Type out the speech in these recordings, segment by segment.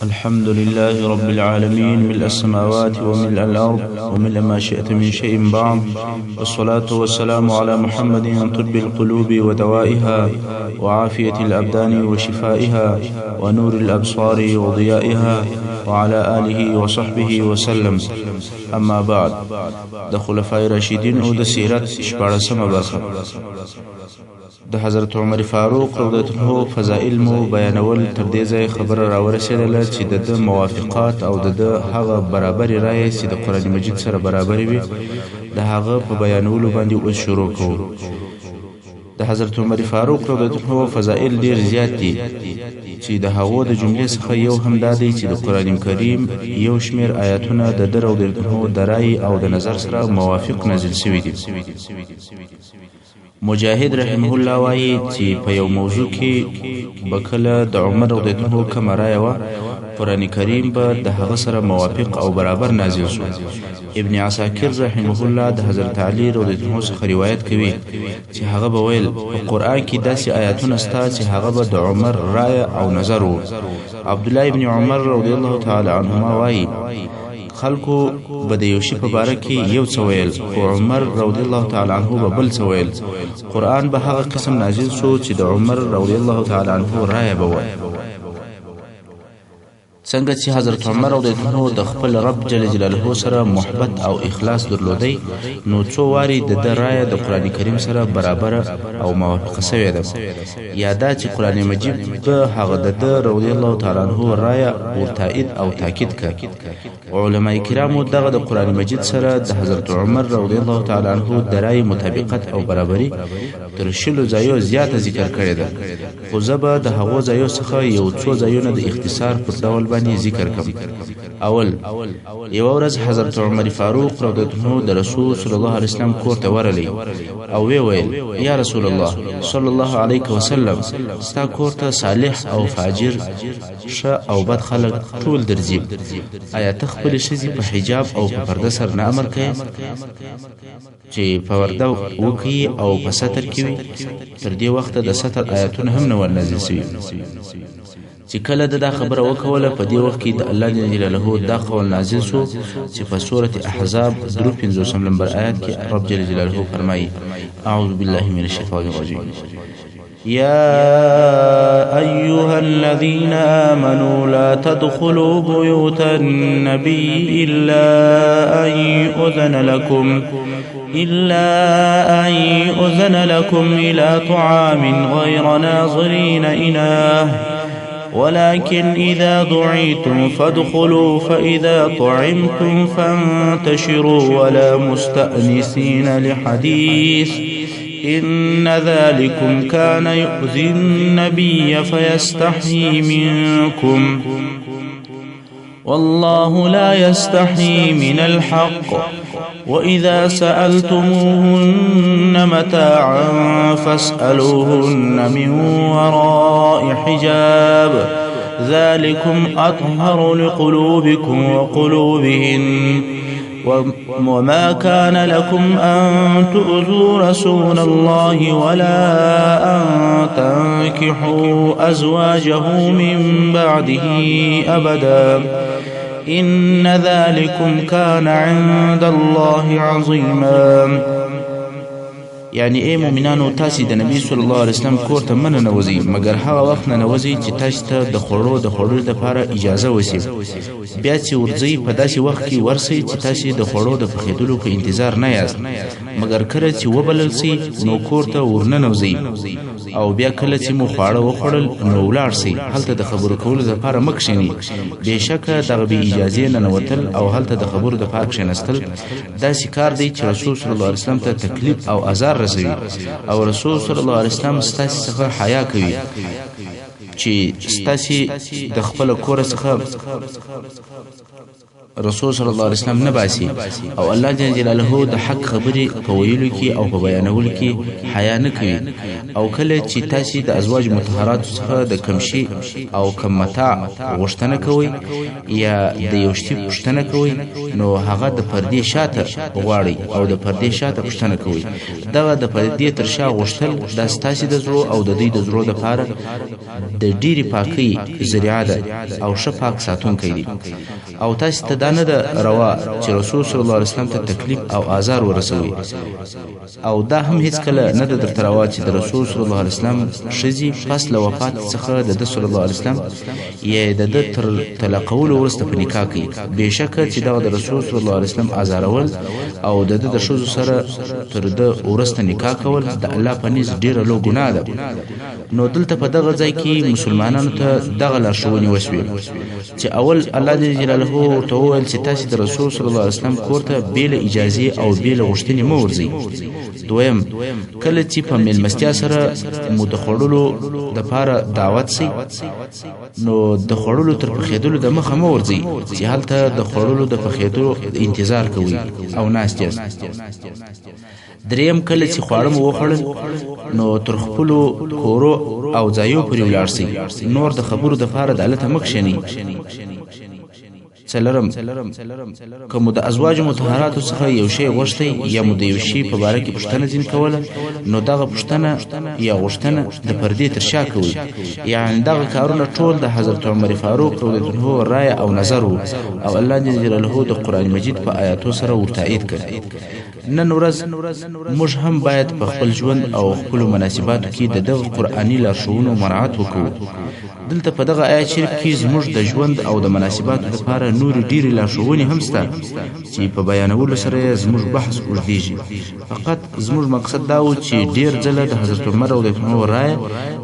الحمد لله رب العالمين، ملء السماوات وملء الأرض وملء ما شئت من شيء بعد، والصلاة والسلام على محمد طب القلوب ودوائها وعافية الأبدان وشفائها ونور الأبصار وضيائها وعلى آله وصحبه وسلم. أما بعد، د خلفاء راشدین او د سیرت شپاړسمه برخه د حضرت عمر فاروق رضی الله عنه فضائل مو بیانول. تر دې ځای خبره راورسېدله چې د موافقات او د هغه برابري رایې چې د قرآن مجید سره برابرې وي د هغه په بیانولو باندې اوس شروع کوو. د حضرت عمر فاروق رضی الله عنه فضائل ډیر زیات دي چې د هغو د جملې څخه یو هم دا دی چې د قرآن کریم یو شمېر آیاتونه د ده رضی الله عنه د رای او د نظر سره موافق نازل شوي دي. مجاهد رحمه الله وایي چې په یو موضوع کې به کله د عمر رضی الله عنه کومه رایه وه، قرآن کریم به د هغه سره موافق او برابر نازل شو. ابن عساکر رحمه الله د حضرت علی رضی الله عنه څخه روایت کوي چې هغه به ویل په قرآن کې داسې آیاتونه شته چې هغه به د عمر رایه او نظر و. عبدالله ابن عمر رضی الله تعالی عنهما وایي خلکو به د یو شي په باره کې یو څه ویل، خو عمر رضی الله تعالی عنه به بل څه ویل. قرآن به هغه قسم نازل شو چې د عمر رضی الله تعالی عنه رایه به وه. څنګه چې حضرت عمر رضی الله عنه د خپل رب جل جلاله سره محبت او اخلاص درلودی، نو څو واري د ده رایه د قرآن کریم سره برابره او موافقه سوې ده. یا دا چې قرآن مجید به هغه د ده رضی الله تعالی عنه رایه ورتایید او تاکید کړه. علماء کرامو دغه د قرآن مجید سره د حضرت عمر رضی الله تعالی عنه د رایې مطابقت او برابري تر 20 ځایو زیاته ذکر کړې ده، خو زه به د هغو ځایو څخه یو څو ځایونه د اختصار پر ډول باندې ذکر کوم. اول، یو ورځ حضرت عمر فاروق رضی الله عنه د رسول صلی الله علیه وسلم کور ته ورغلی او ویل یا رسول الله صلی الله علیه وسلم، ستا کور ته صالح او فاجر، ښه او بد خلک ټول درځي، آیا ته خپلې ښځې په حجاب او په پرده سره نه امر کوې چې په پرده وکړي او په ستر کې وي؟ تر دې وخته د ستر آیاتونه هم نه ورنازل شوي. چې کله دا خبره وکوله، په دې وخت کې د الله جل جلاله دا قول نازل شو چې په سورة احزاب 53 نمبر آیات کې رب جل جلاله فرمایي: اعوذ بالله من الشیطان الرجیم، يا أيها الذين آمنوا لا تدخلوا بيوت النبي إلا أن يؤذن لكم إلى طعام غير ناظرين إناه، ولكن إذا دعيتم فادخلوا فإذا طعمتم فانتشروا ولا مستأنسين لحديث، إن ذلكم كان يؤذي النبي فيستحيي منكم والله لا يستحيي من الحق، وإذا سألتموهن متاعا فاسألوهن من وراء حجاب، ذلكم أطهر لقلوبكم وقلوبهن، وما كان لكم أن تؤذوا رسول الله ولا أن تنكحوا أزواجه من بعده أبدا، إن ذلكم كان عند الله عظيما. یعنی ای مومنانو، تاسې د نبی صلی الله علیه وسلم کور ته مه ننوځئ مګر هغه وخت ننوځئ چې تاسې ته د خوړو لپاره اجازه وشي. بیا چې ورځئ په داسې وخت کې ورسئ چې تاسې د خوړو د پخېدلو په انتظار نه یاست، مګر کله چې وبلل سئ نو کور ته ورننوځئ، او بیا کله چې مو خواړه وخوړل نو ولاړ سئ، هلته د خبرو کولو لپاره مه کښېنئ. بېشکه دغه بې اجازې ننوتل او هلته د خبرو لپاره کښېنستل داسې کار دی چې رسول صلی الله علیه وسلم ته تکلیف او آزار رسوي، او رسول صلی الله علیه وسلم ستاسې څخه حیا کوي چې ستاسې د خپل کور څخه رسول صلی الله علیه وسلم نه باسي او الله جل جلاله د حق خبري په ویلو کې او په بیانولو کې حیا نه کوي او کله چې تاسو د ازواج مطهرات څخه د کمشي او کم متاع غوښتنه کوي یا د یو شی پوښتنه کوي نو هغه د پردې شاته غواړي او د پردې شاته پوښتنه کوي دغه د پردې تر شا غوښتل د ستاسو د زړه او د دې د زړه لپاره د ډېری پاکي ذریعہ ده او شفاق ساتونکی دی او تاسو ته دا نه ده روا چې رسول صلی الله علیه وسلم ته تکلیف او آزار ورسوي او دا هم هیڅ کله نه ده درته روا چې د رسول صلی الله علیه وسلم ښځې پس له وفات څخه د صلی الله علیه وسلم یا د تر طلاقولو وروسته په نکاح کوي بېشکه چې دغه د رسول صلی الله علیه وسلم آزارول او د ښځو سره تر د وروسته نکاح کول د الله په نزد ډېره لوی ګناه ده نو دلته په دغه ځای کې مسلمانانو ته دغه لارښوونې وشوې چې اول الله جل جلاله ورته وویل چې تاسو د رسول صلی الله علیه وسلم کور ته بې له اجازې او بې له غوښتنې مه ورځئ دویم کله چې په میلمستیا سره مو د خوړلو دپاره دعوت سي نو د خوړلو تر پخېدلو د مخه مه ورځئ چې هلته د خوړلو د پخېدلو انتظار کوئ او ناست یاست دریم کله چې خواړه مو وخوړل نو تر خپلو کورو او ځایو پورې ولاړ سئ نور د خبرو دپاره د هلته مه کښېنئ څلورم که مو د ازواج مطهراتو څخه یو شی غوښتی یا مو د یو شي په باره کې پوښتنه ځینې کوله نو دغه پوښتنه یا غوښتنه د پردې تر شا کوئ یعنې دغه کارونه ټول د حضرت عمر فاروق رضی الله عنه رایه او نظر و او الله جل جلاله د قرآن مجید په آیاتو سره ورتایید کړ نن ورځ موږ هم باید په خپل ژوند او خپلو مناسباتو کې د دغه قرآني لارښوونو مراعات وکړو دلته په دغه آیت شریف کې زموږ د ژوند او د مناسباتو لپاره نورې ډېرې لارښوونې هم شته چې په بیانولو سره یې زموږ بحث اوږدېږي فقط زموږ مقصد دا و چې ډېر ځله د حضرت عمر رضی الله عنه رایه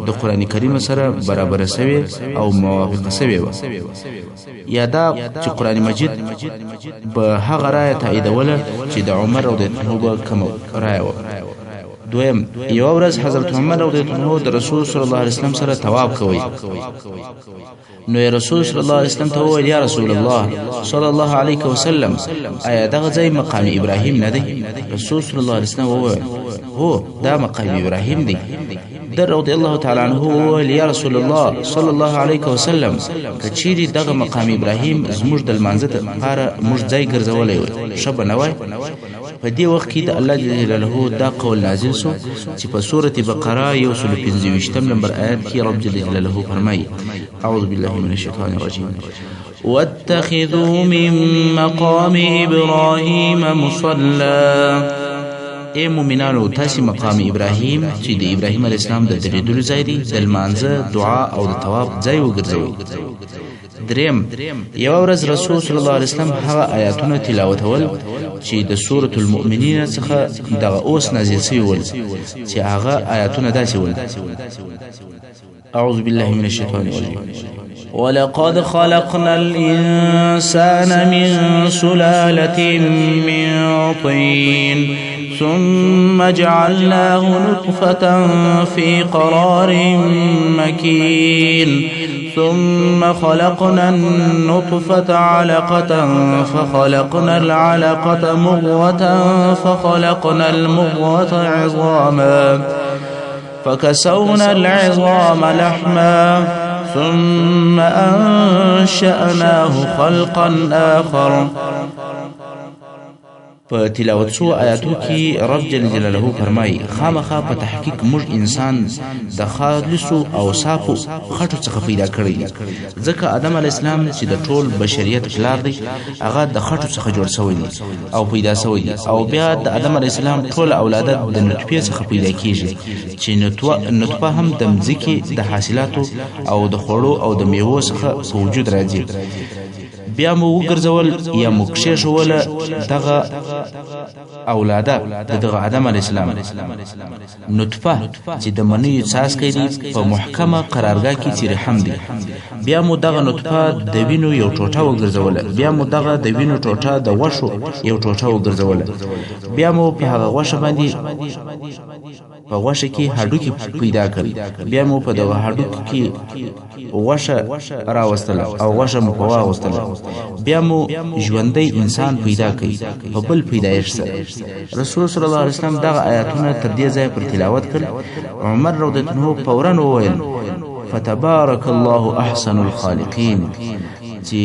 د قرآن کریم سره برابره سوې او موافقه سوې وه یا دا چې قرآن مجید به هغه رایه تاییدوله چې د عمر رضی الله عنه به کومه رایه وه دویم یو ورځ حضرت عمر رضی الله عنه د رسول صلی الله علیه وسلم سره طواف کوي نو رسول صلی الله علیه وسلم ته وویل یا رسول الله صلی الله علیه وسلم آیا دغه ځای مقام ابراهیم نه دی رسول صلی الله علیه وسلم وویل هو دا مقام ابراهیم دی در رضی الله تعالی عنه وویل یا رسول الله صلی الله علیه وسلم که چیرې دغه مقام ابراهیم زموږ د لمانځه لپاره موږ ځای ګرځولی وی ښه به نه وای په دې وخت کې د الله جل جلاله دا قول نازل سو چې په سورة بقره 125 نمبر آیات کې رب جل جلاله فرمایي اعوذ بالله من الشیطان الرجیم واتخذوا من مقام ابراهیم مصلى اے مومنانو تاسې مقام ابراهیم چې د ابراهیم علیه السلام د درېدلو ځای دی د لمانځه دعا او د طواف ځای وګرځوئ دریم یوه ورځ رسول صلی الله علیه وسلم هغه آیاتونه تلاوتول چې د سورة المؤمنین څخه دغه اوس نازل سوي ول چې هغه آیاتونه داسې ول اعوذ بالله من الشیطان الرجیم ولقد خلقنا الإنسان من سلالة من طين ثم جعلناه نطفة في قرار مكين ثم خلقنا النطفة علقة فخلقنا العلقة مضغة فخلقنا المضغة عظاما فكسونا العظام لحما ثم أنشأناه خلقا آخر په تلاوت شو آیاتو کې رب جل جلاله فرمایي خامخا په تحقیق موږ انسان د خالصو او صافو خټو څخه پیدا کړی ځکه آدم علیه السلام چې د ټول بشریت پلار دی هغه د خټو څخه جوړ شوی دی او پیدا شوی دی او بیا د آدم علیه السلام ټول اولاد د نطفې څخه پیدا کیږي چې نطفه هم د مځکې د حاصلاتو او د خوړو او د میوو څخه په وجود راځي بیا مو وګرځول یا مو کښېښوله دغه اولاده د دغه آدم علیه السلام نطفه چې د منیو څاڅکی دی په محکمه قرارګاه کې چې رحم دی بیا مو دغه نطفه د وینو یو ټوټه وګرځوله بیا مو دغه د وینو ټوټه د غوښو یو ټوټه وګرځوله بیا مو په هغه غوښه باندې په غوښه کې هډوکي پیدا کړ بیا مو په دغه هډوکو کې غوښه راوستله او غوښه مو په واغوستله بیا مو ژوندی انسان پیدا کړ په بل پیدایښت سره رسول صلی الله علیه وسلم دغه آیاتونه تر دې ځایه پر تلاوت کړ عمر رضی الله عنه فورا وویل فتبارك الله احسن الخالقين چې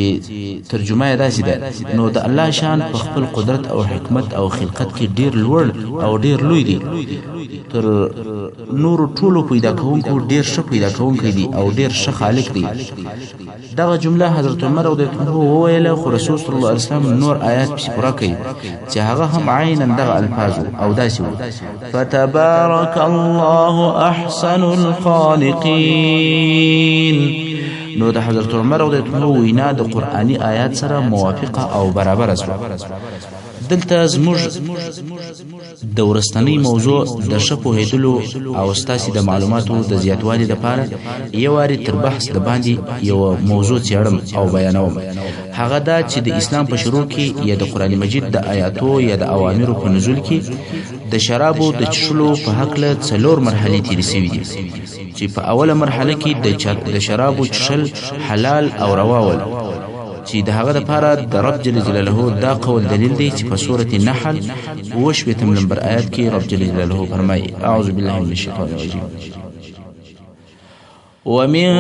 ترجمه یې داسې ده نو د الله شان په خپل قدرت او حکمت او خلقت کې ډیر لوړ او ډیر لوی دی تر نور ټولو پیدا کوونکو ډیر ښه پیدا کوونکی دی او ډیر ښه خالق دی دغه جمله حضرت عمر رضی الله عنه وویله خو رسول صلی الله علیه وسلم نور آیات پسې پوره کوي چې هغه هم عینا دغه الفاظ او داسې وو فتبارك الله احسن الخالقین نو د حضرت عمر رضی الله عنه وینا د قرآنی آیات سره موافقه او برابر شوه دلته زموږ د ورستنی موضوع د ښه پوهېدلو او ستاسې د معلوماتو د زیاتوالي لپاره یو وارې تر بحث د باندې یوه موضوع څېړم او بیانوم هغه دا چې د اسلام په شروع کې یا د قرآن مجید د آیاتو یا د اوامرو په نزول کې د شرابو د څښلو په هکله 4 مرحلې تېرې سوي دي چې په اوله مرحله کې د شرابو څښل حلال او روا ول چې د هغه لپاره د رب جل جلاله دا قول دلیل دی چې په سورة النحل 28 نمبر آیات کې رب جل جلاله فرمایي اعوذ بالله من الشیطان الرجیم ومن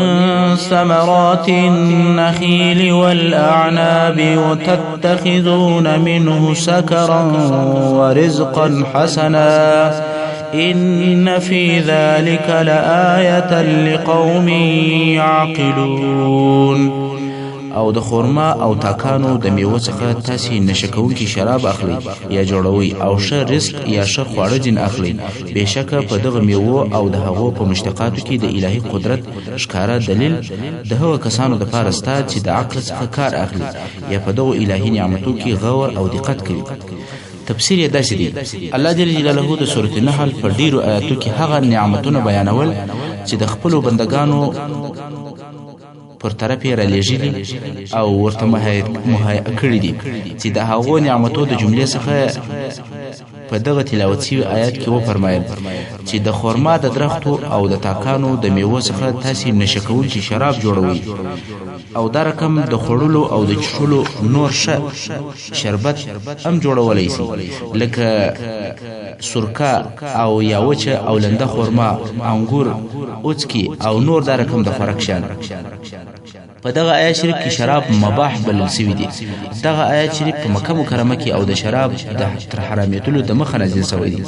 ثمرات النخيل والأعناب وتتخذون منه سكرا ورزقا حسنا إن في ذلك لآية لقوم يعقلون او د خورما او تاکانو د میوه څخه تاسې نشه کوونکي شراب اخلي یا جوړوي او ښه رزق یا ښه خواړه جن اخلي بېشکه په دغه میوو او د هغو په مشتقاتو کې د الهي قدرت ښکاره دلیل د هغو کسانو دپاره سته چې د عقل څخه کار اخلي یا په دغو الهي نعمتو کې غور او دقت کوي تفسیر یې داسې دی الله جل جلاله د سورة النحل په ډیرو آیاتو کې هغه نعمتونه بیانول چې د خپلو بندګانو پر طرف یې رالیږلي او ورته مهیا کړي دي چې د هغو نعمتو د جملې څخه په دغه تلاوت شوي آیات کې وفرمایل چې د خورما د درختو او د تاکانو د میوو څخه تاسې نشه کوونکي شراب جوړوي او دا رقم د خوړلو او د څښلو نور ښه شربت هم جوړولی شي لکه سرکه او یا وچه او لنده خورما انګور اوڅکي او نور دا رقم د خوراک شیان په دغه آیت شریف کې شراب مباح بلل سوي دي دغه آیت شریف په مکه مکرمه کې او د شراب د تر حرامیتلو د مخه نازل شوی دی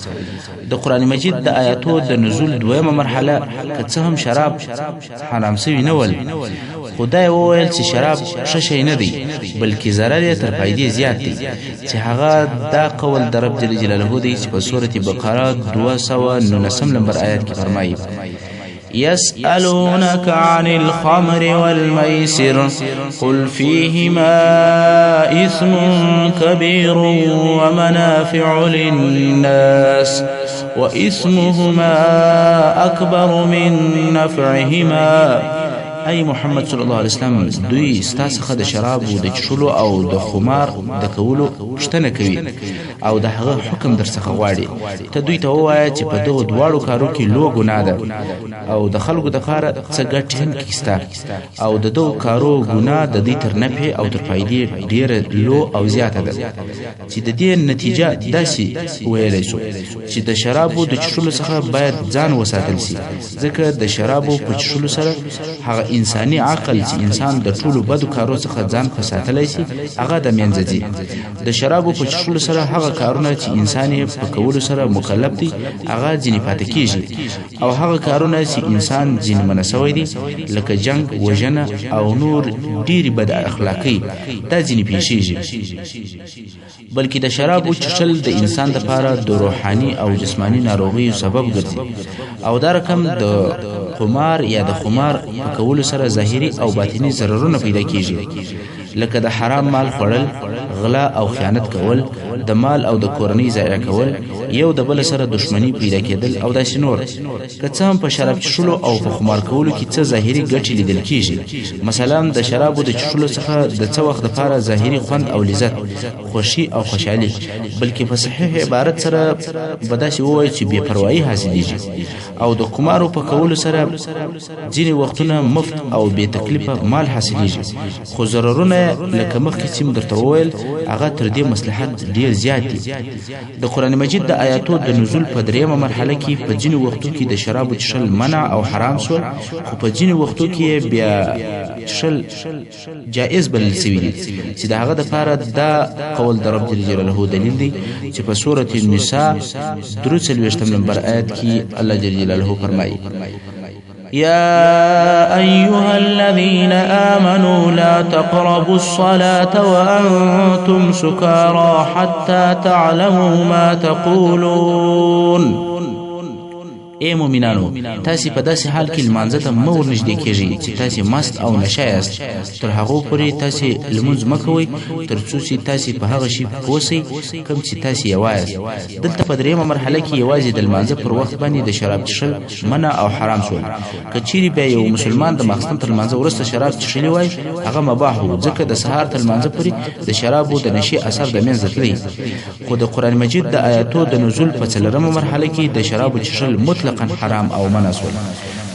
د قرآن مجید د آیاتو د نزول دویمه مرحله که څه هم شراب حرام سوي نه ول خدای وویل چې شراب ښه شی نه دی بلکې ضرر یې تر فایدې زیات دی چې هغه دا قول د رب جل جلاله دی چې په سورة بقره 219 نمبر آیات کې فرمایي يسألونك عن الخمر والميسر قل فيهما إثم كبير ومنافع للناس وإثمهما أكبر من نفعهما ای محمد صلی الله علیه وسلم دوی ستاسو څخه د شراب او د څښلو او د خمار د کولو پوښتنه کوي او د هغه حکم در څخه غواړي ته دوی ته ووایه چې په دغو دواړو کارو کې لو ګناه ده او د خلکو دپاره څه ګټې هم کې شته او د دغو کارو ګناه د دوی تر نفع او تر فایدې ډېره لو او زیاته ده چې د دې نتیجه داسې ویلی شو چې د شرابو د څښلو څخه باید ځان وساتل شي ځکه د شرابو په څښلو سره هغه انساني عقل چې انسان د ټولو بدو کارو څخه ځان په ساتلی شي هغه د منځه ځي د شرابو په څښلو سره هغه کارونه چې انسان یې په کولو سره مکلف دی هغه ځینې پاتې کېږي او هغه کارونه چې انسان ځینې منع سوی دی لکه جنګ وژنه او نور ډېرې بد اخلاقۍ دا ځینې پېښېږي بلکې د شرابو څښل د انسان دپاره د روحاني او جسماني ناروغیو سبب ګرځي او دا رقم د قمار یا د خمار په کولو سره ظاهري او باطني ضررونه پیدا کیږي لکه د حرام مال خوړل، غلا او خیانت کول، د مال او د کورنۍ ضایع کول، یو د بل سره دښمنی پیدا کېدل او داسې نور. که څه هم په شراب څښلو او په خمار کولو کې څه ظاهري ګټې لیدل کېږي، مثلا د شرابو د څښلو څخه د څه وخت دپاره ظاهري خوند او لذت، خوښي او خوشحالي، بلکې په صحیح عبارت سره به داسې ووایو چې بې پروایي حاصلېږي. او د قمارو په کولو سره ځینې وختونه مفت او بې تکلیفه مال حاصلېږي، خو ضررونه لکه مخکې چې م درته وویل هغه تر دې مصلحت ډېر زیات دي. د قرآن مجید د آیاتو د نزول په دریمه مرحله کې په ځینو وختو کې د شرابو څښل منع او حرام سول، خو په ځینو وختو کې بیا څښل جائز بلل سوي دي، چې د هغه دپاره دا قول د رب جل جلاله دلیل دی چې په سورة النساء 43 نمبر آیت کې الله جل جلاله فرمایي: يا أيها الذين آمنوا لا تقربوا الصلاة وأنتم سكارى حتى تعلموا ما تقولون. اے مومنانو، تاسې په داسې حال کې لمانځه ته مه ورنږدې کېږئ چې تاسې مست او نشه یاست، تر هغو پورې تاسې لمونځ مه کوئ تر څو چې تاسې په هغه شي پوه سئ کوم چې تاسې یې وایاست. دلته په دریمه مرحله کې یوازې د لمانځه پر وخت باندې د شراب څښل منع او حرام شول. که چیرې بیا یو مسلمان د ماخستن تر لمانځه وروسته شراب څښلی وای، هغه مباح و، ځکه د سهار تر لمانځه پورې د شرابو د نشې اثر د منځه تللی. خو د قرآن مجید د آیاتو د نزول په 4مه مرحله کې د شرابو څښل مطلقاً حرام او منع سول،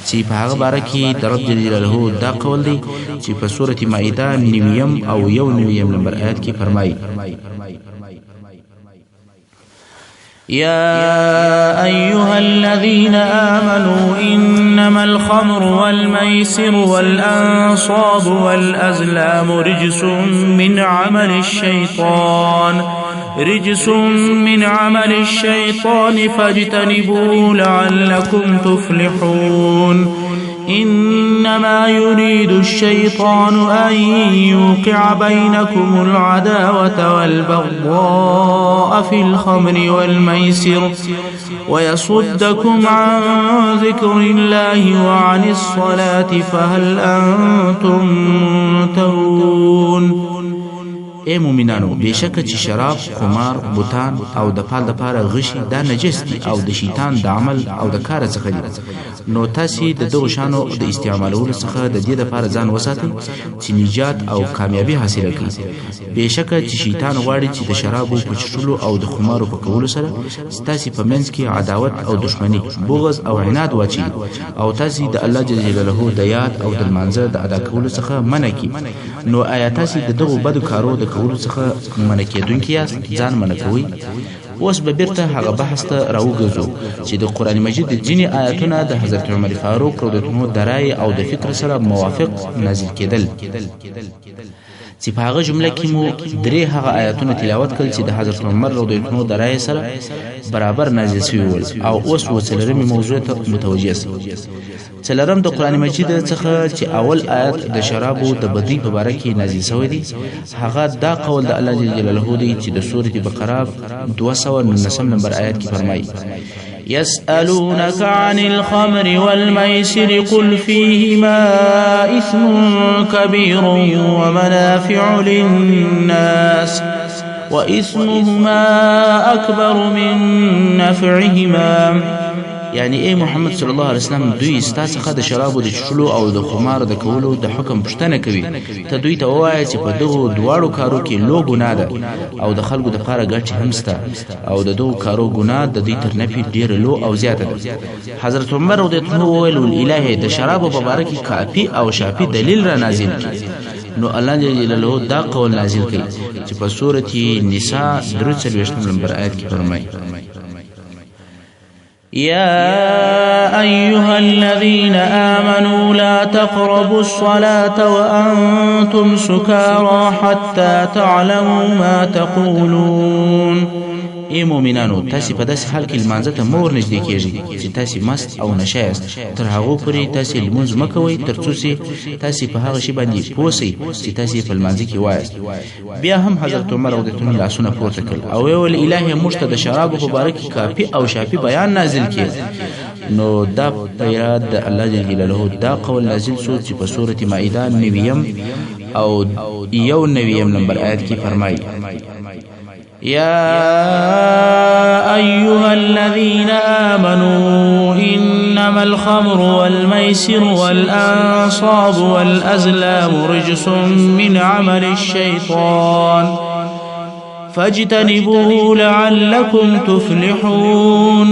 چې په هغه باره کې د رب جل جلاله دا قول دی چې په سورة مائده 90 او 91 نمبر آیت کې فرمایي: يا أيها الذين آمنوا إنما الخمر والميسر والأنصاب والأزلام رجس من عمل الشيطان فاجتنبوه لعلكم تفلحون. إنما يريد الشيطان أن يوقع بينكم العداوة والبغضاء في الخمر والميسر ويصدكم عن ذكر الله وعن الصلاة فهل أنتم منتهون. اے مومنانو، بېشکه چې شراب، قمار، بوتان او د پال دپاره غشي دا نجس دي او د شیطان د عمل او د کار څخه دي، نو تاسې د دغو شانو د استعمالولو څخه د دې دپاره ځان وساتئ چې نجات او کامیابي حاصله کړئ. بېشکه چې شیطان غواړي چې د شرابو په څښلو او د خمارو په کولو سره ستاسې په منځ کې عداوت او دښمني، بغض او عناد واچوي او تاسې د الله جل جلاله د یاد او د لمانځه د ادا کولو څخه منع کړي. نو آیا تاسې د دغو بدو کارو د کولو څخه منع کېدونکي یاست؟ ځان منع کوئ. اوس به بیرته هغه بحث ته راوګرځو چې د قرآن مجید د ځینې آیاتونه د حضرت عمر فاروق رضی الله عنه د رای او د فکر سره موافق نازل کېدل، چې په هغه جمله کې مو 3 هغه آیاتونه تلاوت کړل چې د حضرت عمر رضی الله عنه د رای سره برابر نازل شوي ول، او اوس و 4مې موضوع ته متوجه شئ. 4م د قرآن مجید څخه چې اول آیت د شرابو د بدی په باره کې نازل شوی دی، هغه دا قول د الله جل جلاله دی چې د سورة بقره 219 نمبر آیت کې فرمایي: يسألونك عن الخمر والميسر قل فيهما إثم كبير ومنافع للناس وإثمهما أكبر من نفعهما. یعنی ای محمد صلی الله علیه وسلم، دوی ستا څخه د شرابو د څښلو او د خمار د کولو د حکم پوښتنه کوي. ته دوی ته ووایه چې په دغو دواړو کارو کې لو ګناه ده او د خلکو دپاره ګټې هم سته، او د دغو کارو ګناه د دوی تر نفي ډېره لو او زیاته ده. حضرت عمر رضی الله عنه وویل: الهي د شرابو په باره کې کافي او شافي دلیل را نازل کړي. نو الله جل جلاله دا قول نازل کړي چې په سورة نساء 43 نمبر آیت کې فرمایي: يا أيها الذين آمنوا لا تقربوا الصلاة وأنتم سكارى حتى تعلموا ما تقولون. ای مومنانو، تاسې په داسې حال کې لمانځه ته مه ورنږدې کېږئ چې تاسې مست او نشه یاست، تر هغو پورې تاسې لمونځ مه کوئ تر څو چې تاسې په هغه شي باندې پوه سئ چې تاسې په لمانځه کې وایاست. بیا هم حضرت عمر رضی الله عنه لاسونه پورته کړل او ویل: الهي موږ ته د شرابو په باره کې کافي او شافي بیان نازل کړي. نو دا په یاد د الله جل جلاله دا قول نازل شو چې په سورة مائده 90 او 91 نمبر آیت کی فرمائی يا أيها الذين آمنوا إنما الخمر والميسر والأنصاب والأزلام رجس من عمل الشيطان فاجتنبوه لعلكم تفلحون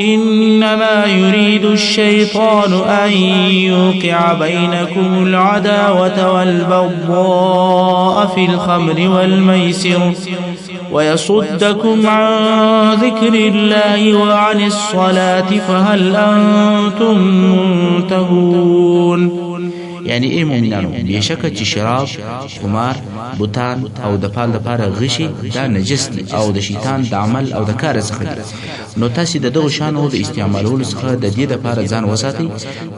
إنما يريد الشيطان أن يوقع بينكم العداوة والبغضاء في الخمر والميسر ويصدكم عن ذكر الله وعن الصلاة فهل أنتم منتهون. یعنی ای مومنانو بیشکه چې شراب، قمار، بوتان او د پال لپاره غشي دا نجس دي او د شیطان د عمل او د کار څخه دي. نو تاسو د دغو شانو د استعمالولو څخه د دې لپاره ځان وساتئ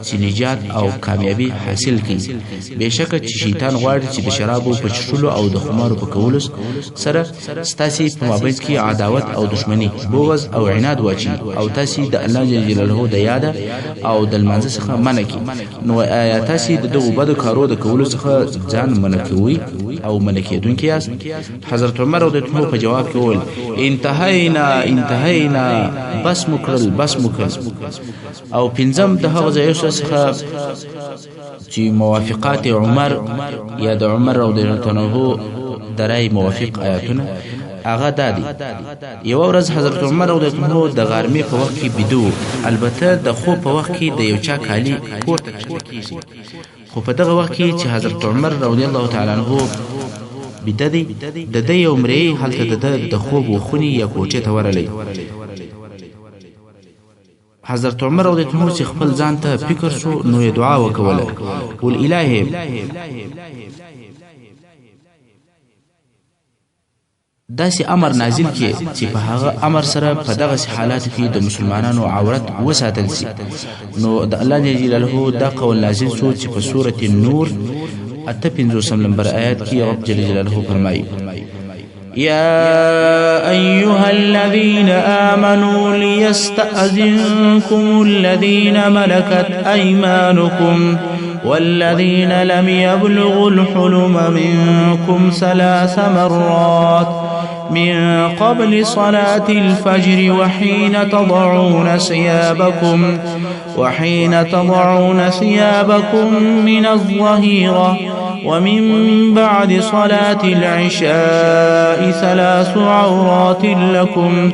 چې نجات او کامیابی حاصل کړئ. بیشکه چې شیطان غواړي چې د شرابو په څښلو او د قمارو په کولو سره ستاسو په مابین کې عداوت او دښمنی، بغض او عناد واچي او تاسو د الله جل جلاله د یاد او د لمانځه څخه منع کړئ. نو آیا تاسو د دغو بدو کارو د کولو څخه ځان منع کوئ او منع کېدونکي یاست؟ حضرت عمر رضی الله عنه په جواب کې وویل انتهینا بس مکرل. او پنځم د هغه ځایونو څخه چې موافقات عمر یا د عمر رضی الله عنه درای موافق آیاتونه هغه دادي. یو ورځ حضرت عمر رضی الله عنه د غرمې په وخت کې بيدو، البته د خوب په وخت کې د یو چا کالی پورته کیږي، خو په دغه وخت کې چې حضرت عمر رضی الله تعالی عنه بيده دي د دې عمرې هلته د خوب وخونی یا کوټه ته ورلې. حضرت عمر رضی الله عنه چې خپل ځان ته فکر شو نو دعا وکوله، ول الهي داسې امر نازل کې چې په هغه امر سره په دغه حالات کې د مسلمانانو عورت وساتل شي. نو د الله جل جلاله دا قول نازل شو چې په سورة النور 58 نمبر آیات کې رب جل جلاله فرمایي يا أيها الذين آمنوا ليستأذنكم الذين ملكت أيمانكم والذين لم يبلغوا الحلم منكم 3 مرات من قبل صلاة الفجر وحين تضعون ثيابكم من الظهيرة ومن بعد صلاة العشاء 3 عورات لكم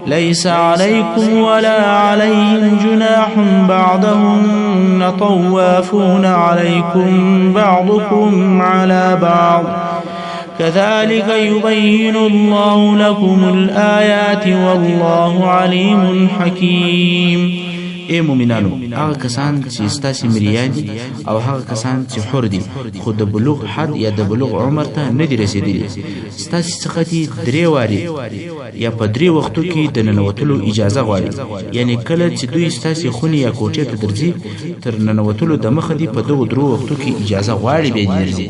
ليس عليكم ولا عليهم جناح بعدهن طوافون عليكم بعضكم على بعض كذلك يبين الله لكم الآيات والله عليم حكيم. ای مومنانو، هغه کسان چې ستاسو مریان دي او هغه کسان چې حر دي خو د بلوغ حد یا د بلوغ عمر ته نه دي رسیدلي، ستاسو څخه دي 3 واري یا په 3 وختو کې د ننوتلو اجازه غواړي. یعنی کله چې دوی ستاسو خونی یا کوټې ته درځي تر ننوتلو د مخه دي په دغه 3 وختو کې اجازه غواړي به درځي.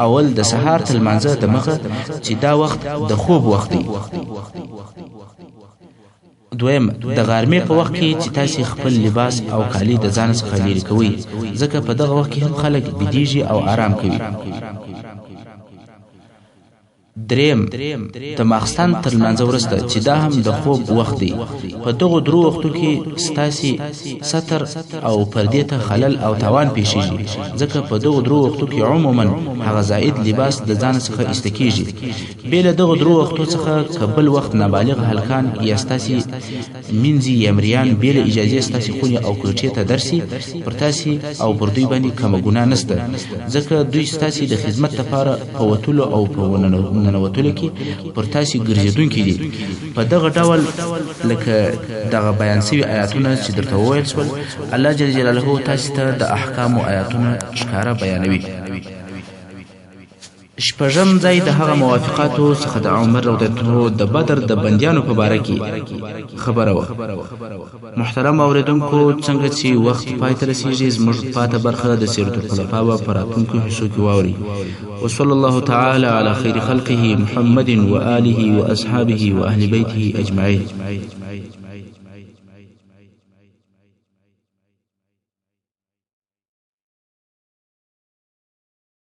اول د سهار تر لمانځه د مخه چې دا وخت د خوب وخت دی. دویم د غرمې په وخت کې چې تاسو خپل لباس او کالی د ځان څخه لرې کوئ، ځکه په دغه وخت کې هم خلک بيدیږي او آرام کوي. دریم د ماخستان تر لمانځه وروسته چې دا هم د خوب وخت دی. په دغه 3 وختو کې ستاسو ستر او پردې ته خلل او تاوان پیښیږي، ځکه په دغه 3 وختو کې عموما هغه زائد لباس د ځان څخه استکیږي. بل دغه 3 وختو څخه قبل وخت نابالغ هلکان یا ستاسو منځي یمریان بل اجازه ستاسو خونی او کوټې ته درسي پر تاسو او پر دوی باندې کوم ګناه نشته، ځکه دوی ستاسو د خدمت لپاره په وتلو او په ننوتلو کې پر تاسو ګرځېدونکي دي. په دغه ډول لکه دغه بیان شوي آیاتونه چې درته وویل شول، الله جل جلاله تاسو ته د احکامو آیاتونه ښکاره بیانوي. شپږم ځای د هغه موافقاتو څخه د عمر رضی الله عنه د بدر د بندیانو په باره کې خبره وه. محترم اوریدونکو، څنګه چې وخت پای ته رسیږي زموږ پاته برخه د سیرت الخلفاء به په راتلونکو حصو کې واوري. وصلى الله تعالى على خير خلقه محمد وآله وأصحابه وأهل بيته أجمعين.